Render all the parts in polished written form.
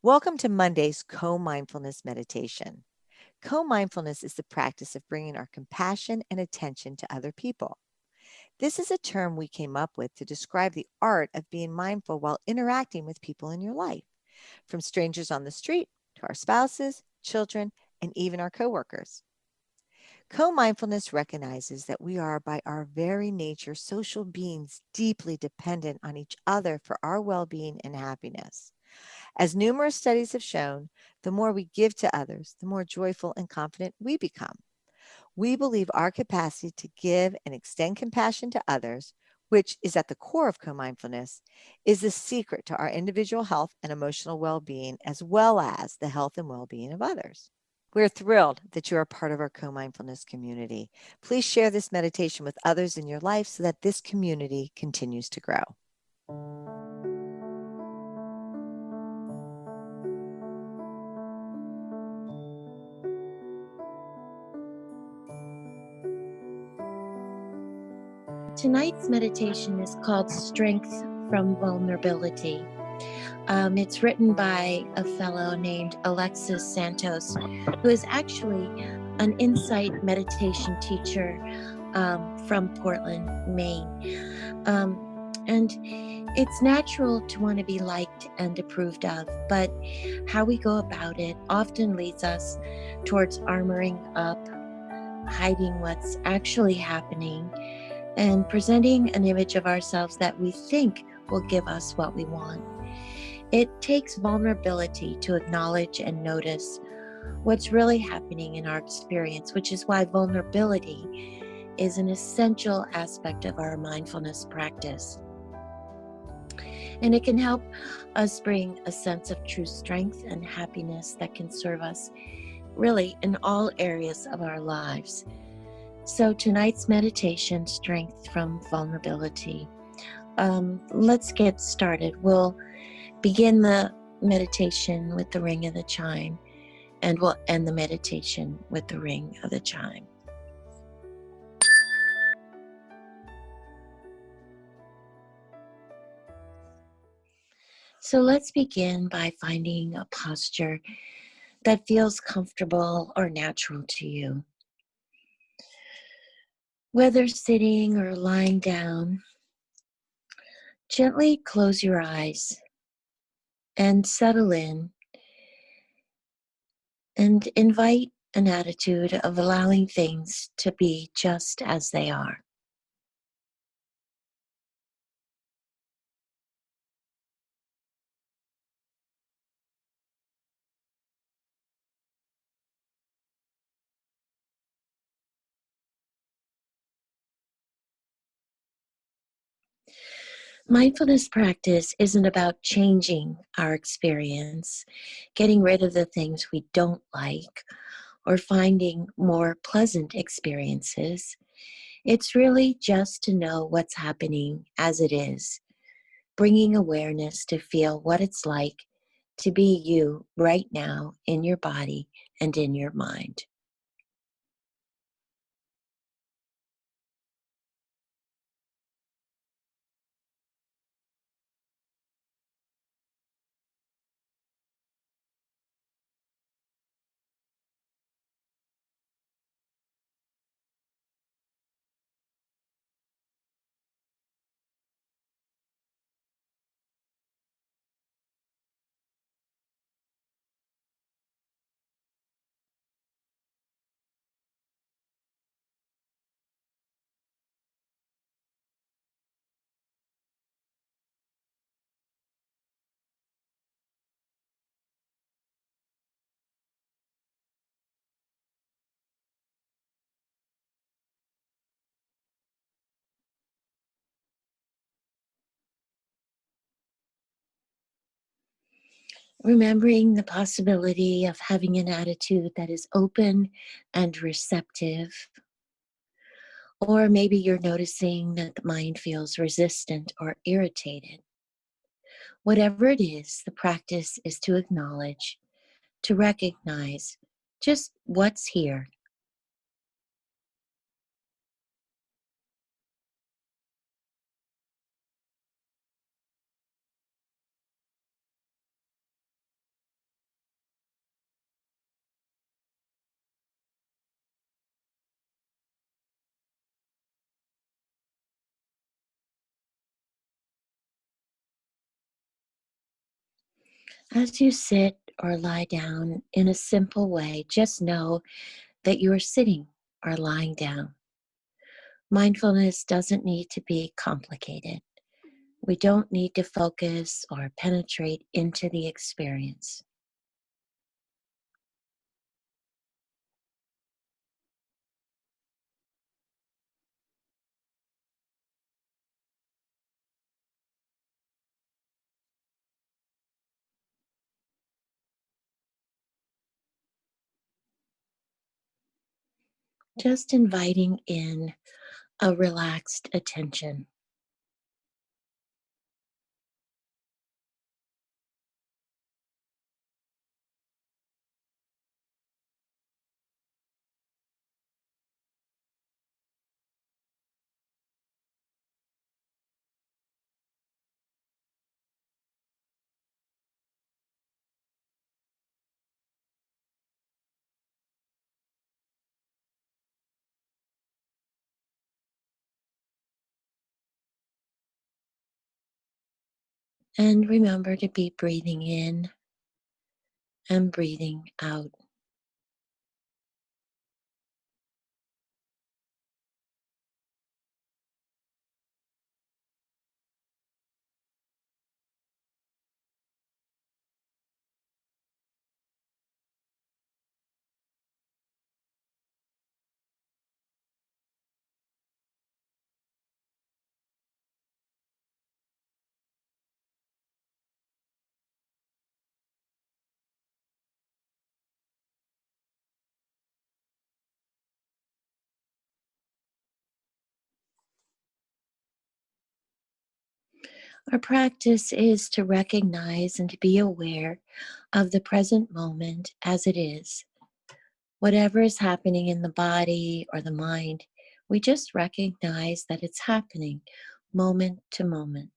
Welcome to Monday's Co-Mindfulness meditation. Co-mindfulness is the practice of bringing our compassion and attention to other people. This is a term we came up with to describe the art of being mindful while interacting with people in your life, from strangers on the street to our spouses, children, and even our coworkers. Co-mindfulness recognizes that we are, by our very nature, social beings deeply dependent on each other for our well-being and happiness. As numerous studies have shown, the more we give to others, the more joyful and confident we become. We believe our capacity to give and extend compassion to others, which is at the core of co-mindfulness, is the secret to our individual health and emotional well-being, as well as the health and well-being of others. We're thrilled that you are part of our co-mindfulness community. Please share this meditation with others in your life so that this community continues to grow. Tonight's meditation is called Strength from Vulnerability. It's written by a fellow named Alexis Santos, who is actually an insight meditation teacher from Portland, Maine. And it's natural to want to be liked and approved of, but how we go about it often leads us towards armoring up, hiding what's actually happening, and presenting an image of ourselves that we think will give us what we want. It takes vulnerability to acknowledge and notice what's really happening in our experience, which is why vulnerability is an essential aspect of our mindfulness practice. And it can help us bring a sense of true strength and happiness that can serve us really in all areas of our lives. So tonight's meditation, Strength from Vulnerability. Let's get started. We'll begin the meditation with the ring of the chime, and we'll end the meditation with the ring of the chime. So let's begin by finding a posture that feels comfortable or natural to you. Whether sitting or lying down, gently close your eyes and settle in and invite an attitude of allowing things to be just as they are. Mindfulness practice isn't about changing our experience, getting rid of the things we don't like, or finding more pleasant experiences. It's really just to know what's happening as it is, bringing awareness to feel what it's like to be you right now in your body and in your mind. Remembering the possibility of having an attitude that is open and receptive. Or maybe you're noticing that the mind feels resistant or irritated. Whatever it is, the practice is to acknowledge, to recognize just what's here. As you sit or lie down in a simple way, just know that you are sitting or lying down. Mindfulness doesn't need to be complicated. We don't need to focus or penetrate into the experience. Just inviting in a relaxed attention. And remember to be breathing in and breathing out. Our practice is to recognize and to be aware of the present moment as it is. Whatever is happening in the body or the mind, we just recognize that it's happening moment to moment.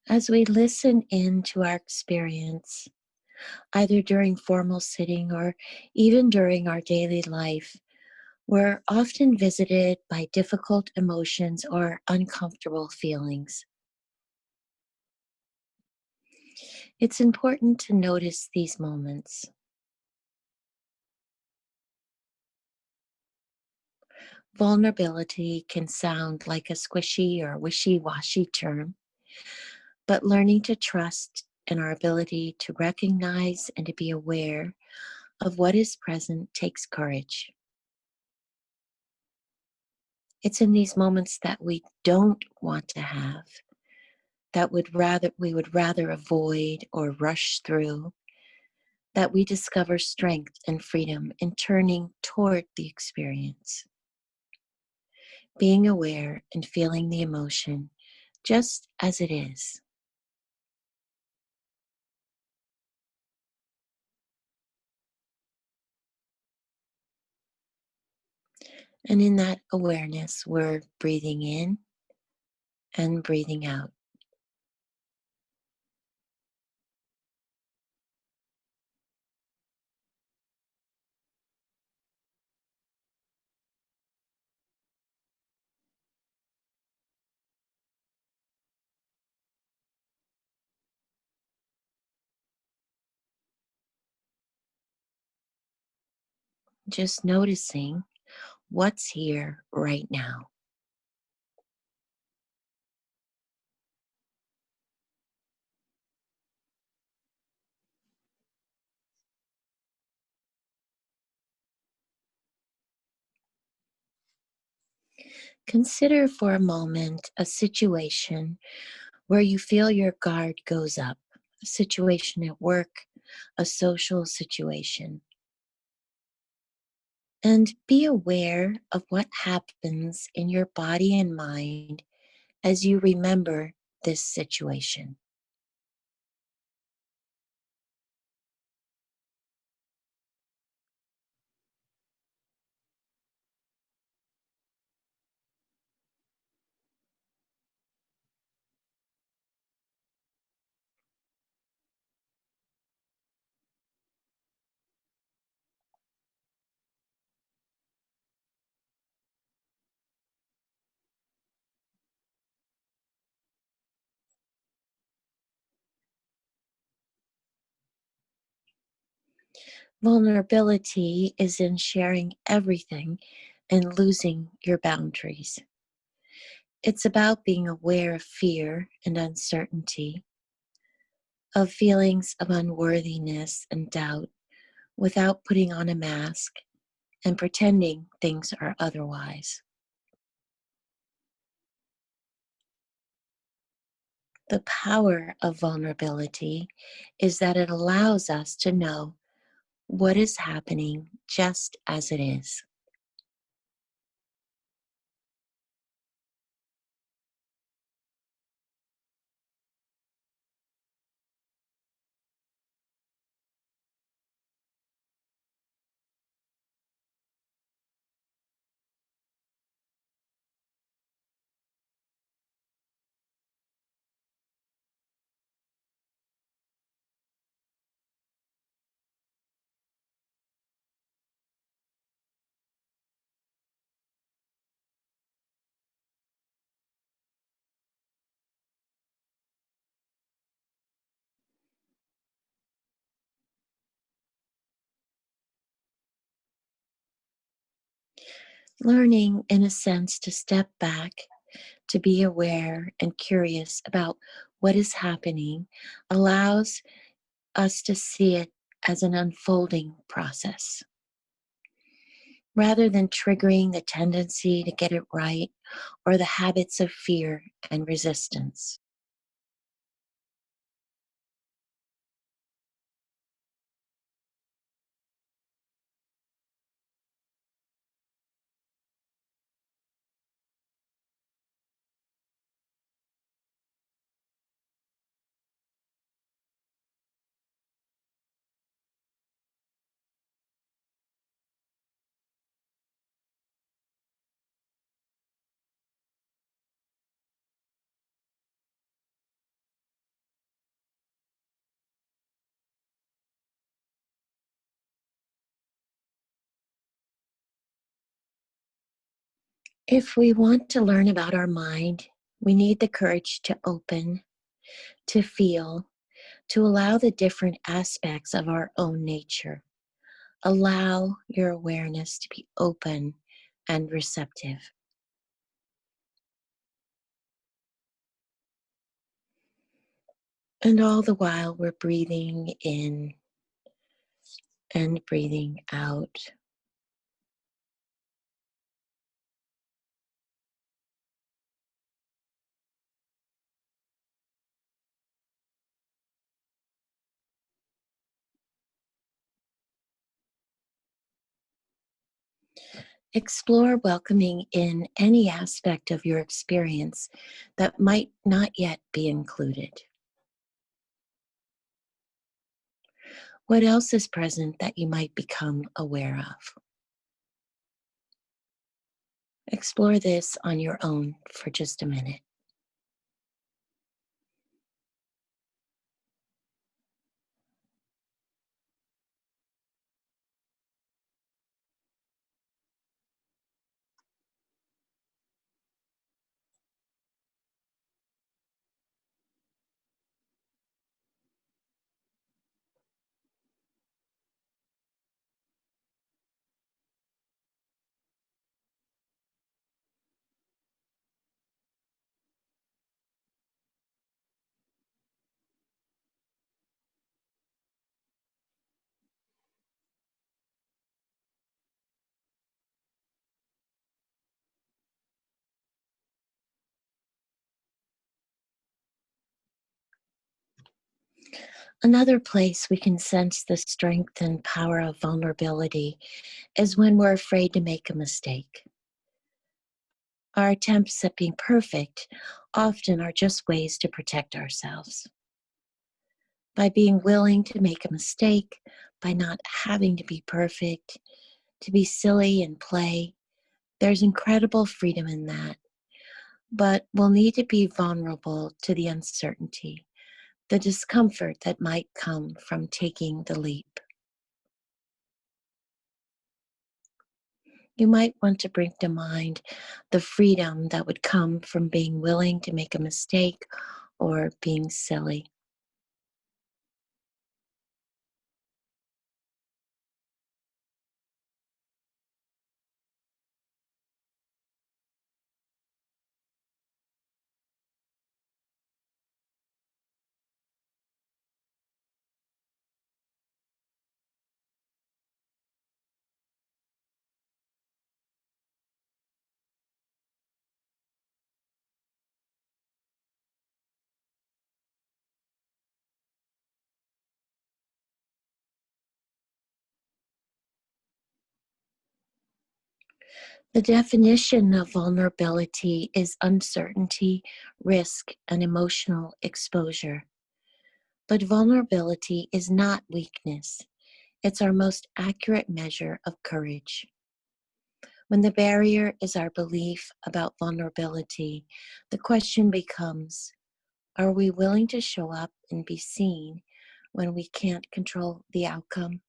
As we listen in to our experience, either during formal sitting or even during our daily life, we're often visited by difficult emotions or uncomfortable feelings. It's important to notice these moments. Vulnerability can sound like a squishy or wishy washy term, but learning to trust in our ability to recognize and to be aware of what is present takes courage. It's in these moments that we don't want to have, that we would rather avoid or rush through, that we discover strength and freedom in turning toward the experience, being aware and feeling the emotion just as it is. And in that awareness, we're breathing in and breathing out. Just noticing what's here right now. Consider for a moment a situation where you feel your guard goes up, a situation at work, a social situation. And be aware of what happens in your body and mind as you remember this situation. Vulnerability is in sharing everything and losing your boundaries. It's about being aware of fear and uncertainty, of feelings of unworthiness and doubt without putting on a mask and pretending things are otherwise. The power of vulnerability is that it allows us to know what is happening just as it is. Learning, in a sense, to step back, to be aware and curious about what is happening, allows us to see it as an unfolding process. Rather than triggering the tendency to get it right or the habits of fear and resistance. If we want to learn about our mind, we need the courage to open, to feel, to allow the different aspects of our own nature. Allow your awareness to be open and receptive. And all the while, we're breathing in and breathing out. Explore welcoming in any aspect of your experience that might not yet be included. What else is present that you might become aware of? Explore this on your own for just a minute. Another place we can sense the strength and power of vulnerability is when we're afraid to make a mistake. Our attempts at being perfect often are just ways to protect ourselves. By being willing to make a mistake, by not having to be perfect, to be silly and play, there's incredible freedom in that. But we'll need to be vulnerable to the uncertainty, the discomfort that might come from taking the leap. You might want to bring to mind the freedom that would come from being willing to make a mistake or being silly. The definition of vulnerability is uncertainty, risk, and emotional exposure. But vulnerability is not weakness. It's our most accurate measure of courage. When the barrier is our belief about vulnerability, the question becomes, are we willing to show up and be seen when we can't control the outcome?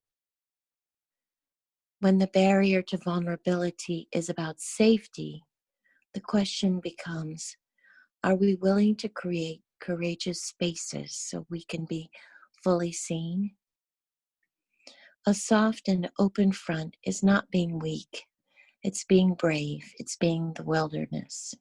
When the barrier to vulnerability is about safety, the question becomes, are we willing to create courageous spaces so we can be fully seen? A soft and open front is not being weak. It's being brave. It's being the wilderness.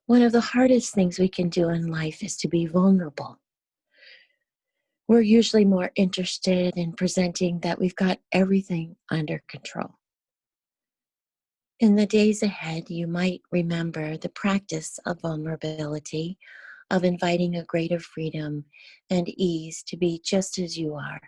One of the hardest things we can do in life is to be vulnerable. We're usually more interested in presenting that we've got everything under control. In the days ahead, you might remember the practice of vulnerability, of inviting a greater freedom and ease to be just as you are.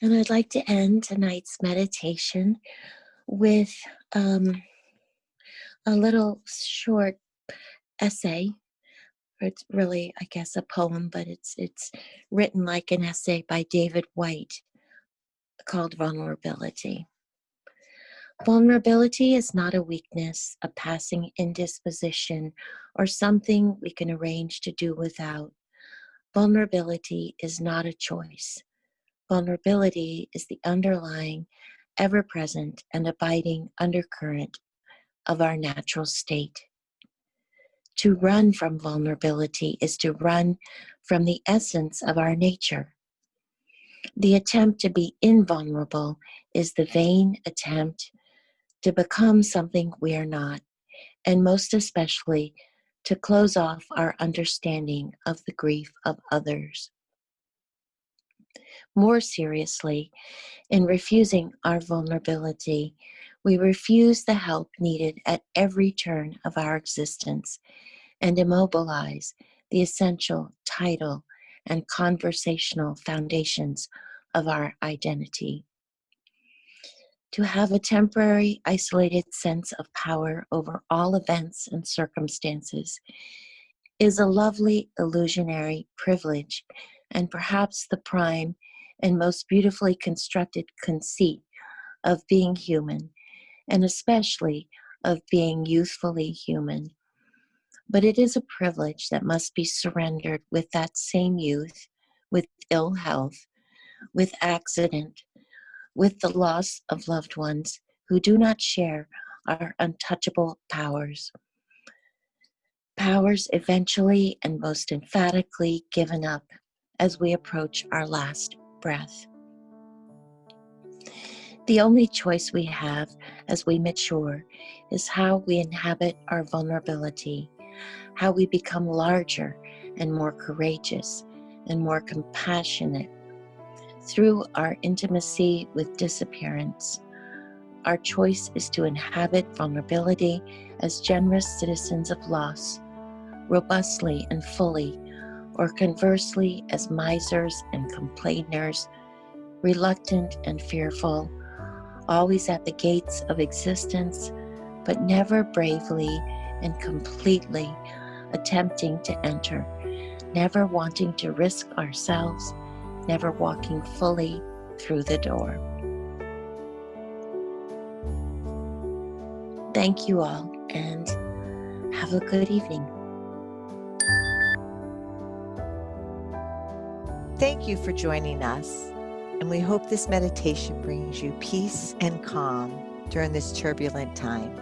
And I'd like to end tonight's meditation with a little short essay. It's really, I guess, a poem, but it's written like an essay by David White called Vulnerability. Vulnerability is not a weakness, a passing indisposition, or something we can arrange to do without. Vulnerability is not a choice. Vulnerability is the underlying, ever present, and abiding undercurrent of our natural state. To run from vulnerability is to run from the essence of our nature. The attempt to be invulnerable is the vain attempt to become something we are not, and most especially to close off our understanding of the grief of others. More seriously, in refusing our vulnerability, we refuse the help needed at every turn of our existence and immobilize the essential title and conversational foundations of our identity. To have a temporary, isolated sense of power over all events and circumstances is a lovely, illusionary privilege, and perhaps the prime and most beautifully constructed conceit of being human, and especially of being youthfully human. But it is a privilege that must be surrendered with that same youth, with ill health, with accident, with the loss of loved ones who do not share our untouchable powers. Powers eventually and most emphatically given up as we approach our last breath. The only choice we have as we mature is how we inhabit our vulnerability, how we become larger and more courageous and more compassionate through our intimacy with disappearance. Our choice is to inhabit vulnerability as generous citizens of loss, robustly and fully, or conversely as misers and complainers, reluctant and fearful, always at the gates of existence, but never bravely and completely attempting to enter, never wanting to risk ourselves, never walking fully through the door. Thank you all, and have a good evening. Thank you for joining us, and we hope this meditation brings you peace and calm during this turbulent time.